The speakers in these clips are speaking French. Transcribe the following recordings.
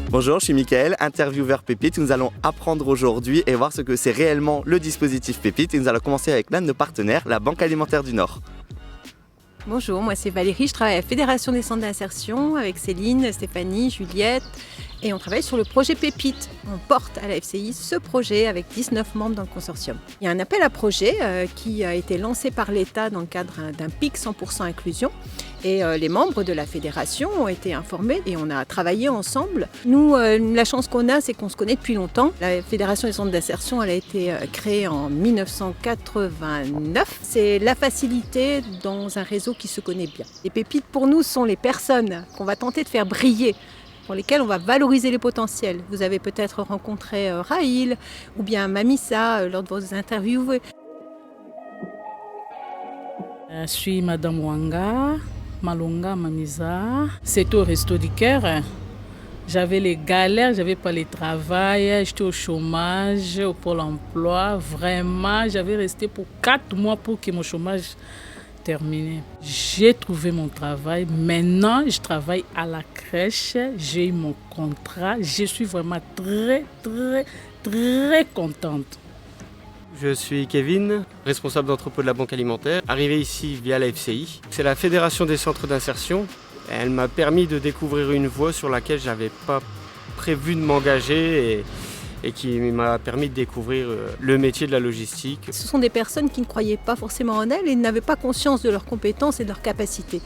Bonjour, je suis Mickaël, intervieweur Pépite. Nous allons apprendre aujourd'hui et voir ce que c'est réellement le dispositif Pépite. Et nous allons commencer avec l'un de nos partenaires, la Banque Alimentaire du Nord. Bonjour, moi c'est Valérie, je travaille à la Fédération des centres d'insertion avec Céline, Stéphanie, Juliette et on travaille sur le projet Pépite. On porte à la FCI ce projet avec 19 membres dans le consortium. Il y a un appel à projet qui a été lancé par l'État dans le cadre d'un PIC 100% inclusion et les membres de la fédération ont été informés et on a travaillé ensemble. Nous, la chance qu'on a, c'est qu'on se connaît depuis longtemps. La Fédération des centres d'insertion, elle a été créée en 1989. C'est la facilité dans un réseau qui se connaît bien. Les pépites, pour nous, sont les personnes qu'on va tenter de faire briller, pour lesquelles on va valoriser les potentiels. Vous avez peut-être rencontré Raïl ou bien Mamissa lors de vos interviews. Je suis Madame Wanga, Malonga Mamisa. C'était au Resto du Cœur. J'avais les galères, j'avais pas le travail, j'étais au chômage, au Pôle emploi. Vraiment, j'avais resté pour 4 mois pour que mon chômage termine. J'ai trouvé mon travail. Maintenant, je travaille à la crèche. J'ai eu mon contrat. Je suis vraiment très contente. Je suis Kevin, responsable d'entrepôt de la Banque Alimentaire, arrivé ici via la FCI. C'est la Fédération des centres d'insertion. Elle m'a permis de découvrir une voie sur laquelle je n'avais pas prévu de m'engager et qui m'a permis de découvrir le métier de la logistique. Ce sont des personnes qui ne croyaient pas forcément en elles et n'avaient pas conscience de leurs compétences et de leurs capacités.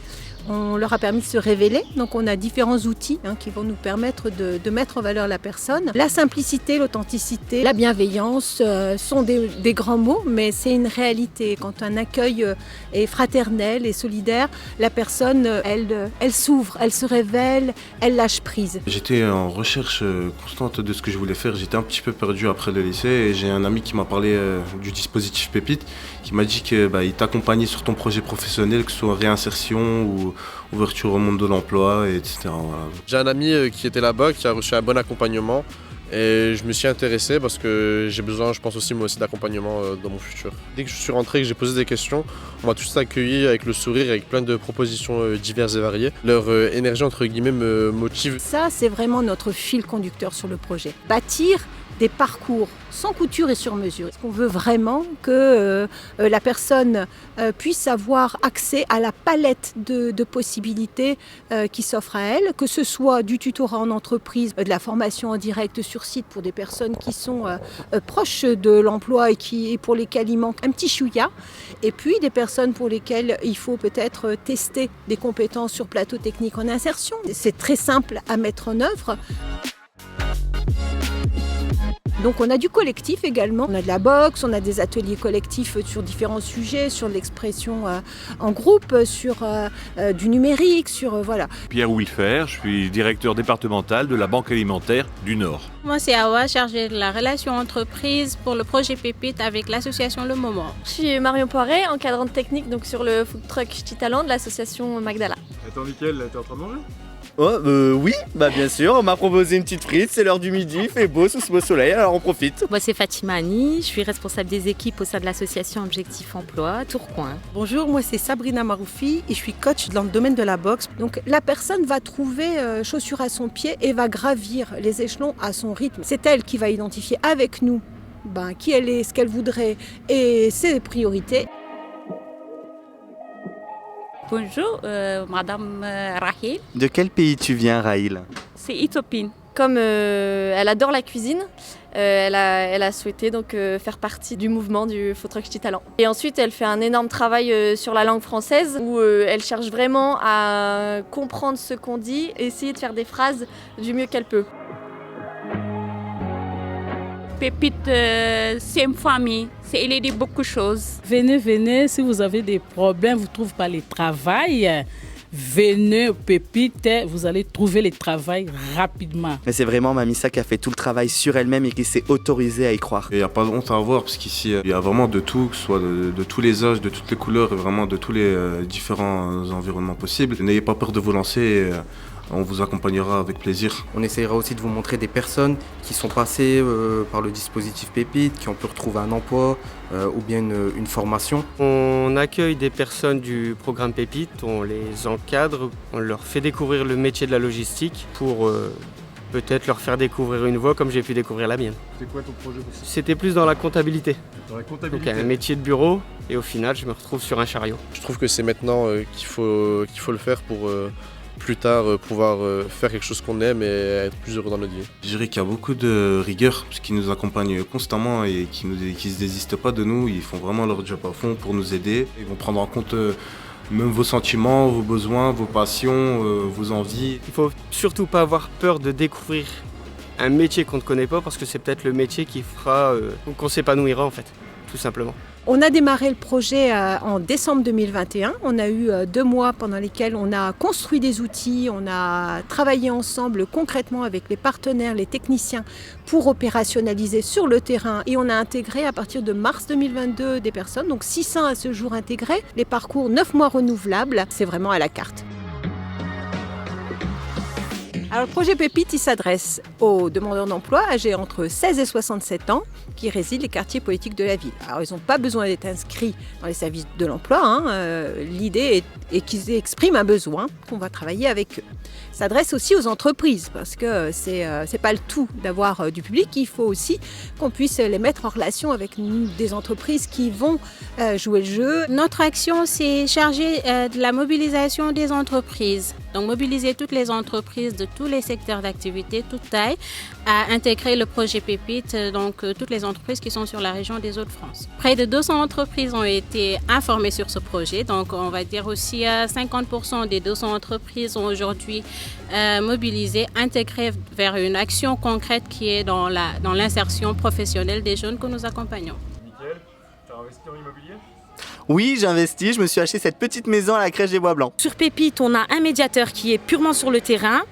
On leur a permis de se révéler, donc on a différents outils qui vont nous permettre de mettre en valeur la personne. La simplicité, l'authenticité, la bienveillance sont des grands mots, mais c'est une réalité. Quand un accueil est fraternel et solidaire, la personne, elle s'ouvre, elle se révèle, elle lâche prise. J'étais en recherche constante de ce que je voulais faire. J'étais un petit peu perdu après le lycée et j'ai un ami qui m'a parlé du dispositif Pépite, qui m'a dit qu'il t'accompagnait sur ton projet professionnel, que ce soit réinsertion ou ouverture au monde de l'emploi, etc. Voilà. J'ai un ami qui était là-bas, qui a reçu un bon accompagnement et je me suis intéressé parce que j'ai besoin, je pense aussi moi aussi, d'accompagnement dans mon futur. Dès que je suis rentré et que j'ai posé des questions, on m'a tous accueilli avec le sourire, avec plein de propositions diverses et variées. Leur énergie entre guillemets me motive. Ça, c'est vraiment notre fil conducteur sur le projet. Bâtir des parcours sans couture et sur mesure. On veut vraiment que la personne puisse avoir accès à la palette de possibilités qui s'offrent à elle, que ce soit du tutorat en entreprise, de la formation en direct sur site pour des personnes qui sont proches de l'emploi et pour lesquelles il manque un petit chouïa, et puis des personnes pour lesquelles il faut peut-être tester des compétences sur plateau technique en insertion. C'est très simple à mettre en œuvre. Donc on a du collectif également, on a de la boxe, on a des ateliers collectifs sur différents sujets, sur l'expression en groupe, sur du numérique, voilà. Pierre Wilfer, je suis directeur départemental de la Banque Alimentaire du Nord. Moi c'est Awa, chargée de la relation entreprise pour le projet Pépite avec l'association Le Moment. Je suis Marion Poiret, encadrante technique donc sur le food truck Ch'ti Talent de l'association Magdala. Attends Mickaël, t'es en train de manger ? Oui, bien sûr, on m'a proposé une petite frite, c'est l'heure du midi, il fait beau sous ce beau soleil, alors on profite. Moi c'est Fatima Annie, je suis responsable des équipes au sein de l'association Objectif Emploi, Tourcoing. Bonjour, moi c'est Sabrina Maroufi et je suis coach dans le domaine de la boxe. Donc la personne va trouver chaussure à son pied et va gravir les échelons à son rythme. C'est elle qui va identifier avec nous qui elle est, ce qu'elle voudrait et ses priorités. Bonjour, Madame Rahil. De quel pays tu viens, Raïl ? C'est Éthiopie. Comme elle adore la cuisine, elle a souhaité donc faire partie du mouvement du food truck Ch'ti Talent. Et ensuite, elle fait un énorme travail sur la langue française où elle cherche vraiment à comprendre ce qu'on dit et essayer de faire des phrases du mieux qu'elle peut. Pépite, c'est une famille, c'est aider beaucoup de choses. Venez, si vous avez des problèmes, vous ne trouvez pas le travail, venez au Pépite, vous allez trouver le travail rapidement. Mais c'est vraiment Mamissa qui a fait tout le travail sur elle-même et qui s'est autorisée à y croire. Il n'y a pas de honte à avoir parce qu'ici, il y a vraiment de tout, que ce soit de tous les âges, de toutes les couleurs et vraiment de tous les différents environnements possibles. N'ayez pas peur de vous lancer. On vous accompagnera avec plaisir. On essaiera aussi de vous montrer des personnes qui sont passées par le dispositif Pépite, qui ont pu retrouver un emploi ou bien une formation. On accueille des personnes du programme Pépite, on les encadre, on leur fait découvrir le métier de la logistique pour peut-être leur faire découvrir une voie comme j'ai pu découvrir la mienne. C'est quoi ton projet? C'était plus dans la comptabilité. Dans la comptabilité. Donc un métier de bureau et au final je me retrouve sur un chariot. Je trouve que c'est maintenant qu'il faut le faire pour plus tard pouvoir faire quelque chose qu'on aime et être plus heureux dans notre vie. Je dirais qu'il y a beaucoup de rigueur, parce qu'ils nous accompagnent constamment et qui ne désistent pas de nous. Ils font vraiment leur job à fond pour nous aider. Ils vont prendre en compte même vos sentiments, vos besoins, vos passions, vos envies. Il faut surtout pas avoir peur de découvrir un métier qu'on ne connaît pas parce que c'est peut-être le métier qui fera qu'on s'épanouira en fait, tout simplement. On a démarré le projet en décembre 2021. On a eu 2 mois pendant lesquels on a construit des outils, on a travaillé ensemble concrètement avec les partenaires, les techniciens pour opérationnaliser sur le terrain. Et on a intégré à partir de mars 2022 des personnes, donc 600 à ce jour intégrés. Les parcours 9 mois renouvelables, c'est vraiment à la carte. Alors, le projet Pépite, il s'adresse aux demandeurs d'emploi âgés entre 16 et 67 ans qui résident les quartiers politiques de la ville. Alors, ils n'ont pas besoin d'être inscrits dans les services de l'emploi. L'idée est qu'ils expriment un besoin, qu'on va travailler avec eux. Il s'adresse aussi aux entreprises parce que c'est pas le tout d'avoir du public. Il faut aussi qu'on puisse les mettre en relation avec des entreprises qui vont jouer le jeu. Notre action, c'est chargée de la mobilisation des entreprises. Donc mobiliser toutes les entreprises de tous les secteurs d'activité, toute taille, à intégrer le projet Pépite, donc toutes les entreprises qui sont sur la région des Hauts-de-France. Près de 200 entreprises ont été informées sur ce projet, donc on va dire aussi 50% des 200 entreprises sont aujourd'hui mobilisées, intégrées vers une action concrète qui est dans l'insertion professionnelle des jeunes que nous accompagnons. Nickel, tu as investi en immobilier? Oui, j'ai investi, je me suis acheté cette petite maison à la crèche des Bois Blancs. Sur Pépite, on a un médiateur qui est purement sur le terrain,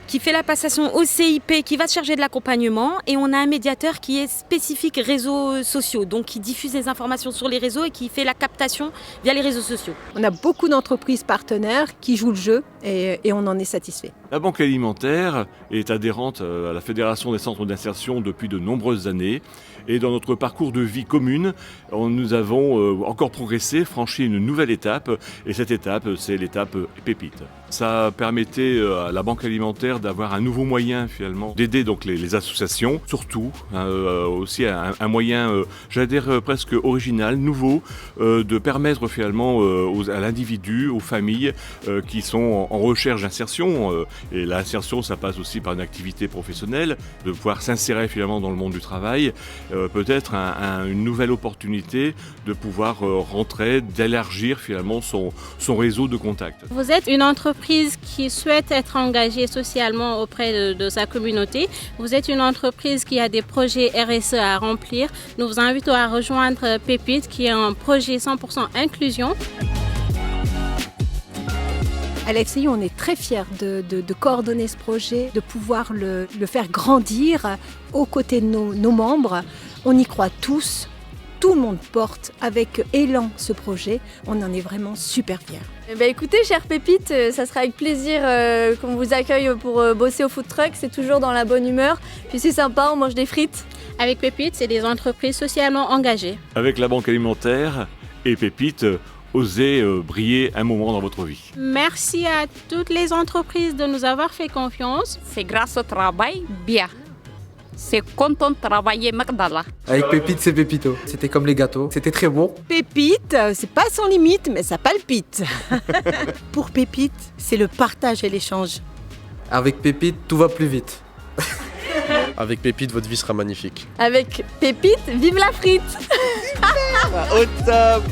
qui fait la passation au CIP, qui va se charger de l'accompagnement, et on a un médiateur qui est spécifique réseaux sociaux, donc qui diffuse les informations sur les réseaux et qui fait la captation via les réseaux sociaux. On a beaucoup d'entreprises partenaires qui jouent le jeu et on en est satisfait. La Banque alimentaire est adhérente à la Fédération des centres d'insertion depuis de nombreuses années. Et dans notre parcours de vie commune, nous avons encore progressé, franchi une nouvelle étape. Et cette étape, c'est l'étape Pépite. Ça permettait à la Banque alimentaire d'avoir un nouveau moyen finalement d'aider donc les associations, surtout aussi un moyen, j'allais dire presque original, nouveau, de permettre finalement à l'individu, aux familles qui sont en recherche d'insertion. Et l'insertion, ça passe aussi par une activité professionnelle, de pouvoir s'insérer finalement dans le monde du travail. Peut-être une nouvelle opportunité de pouvoir rentrer, d'élargir finalement son réseau de contacts. Vous êtes une entreprise qui souhaite être engagée socialement auprès de sa communauté. Vous êtes une entreprise qui a des projets RSE à remplir. Nous vous invitons à rejoindre Pépite qui est un projet 100% inclusion. À la FCI, on est très fiers de coordonner ce projet, de pouvoir le faire grandir aux côtés de nos membres. On y croit tous, tout le monde porte avec élan ce projet. On en est vraiment super fiers. Écoutez, chère Pépite, ça sera avec plaisir qu'on vous accueille pour bosser au food truck. C'est toujours dans la bonne humeur. Puis c'est sympa, on mange des frites. Avec Pépite, c'est des entreprises socialement engagées. Avec la Banque alimentaire et Pépite, osez briller un moment dans votre vie. Merci à toutes les entreprises de nous avoir fait confiance. C'est grâce au travail, bien. C'est content de travailler Magdala. Avec Pépite, c'est Pépito. C'était comme les gâteaux, c'était très bon. Pépite, c'est pas sans limite, mais ça palpite. Pour Pépite, c'est le partage et l'échange. Avec Pépite, tout va plus vite. Avec Pépite, votre vie sera magnifique. Avec Pépite, vive la frite. Au top.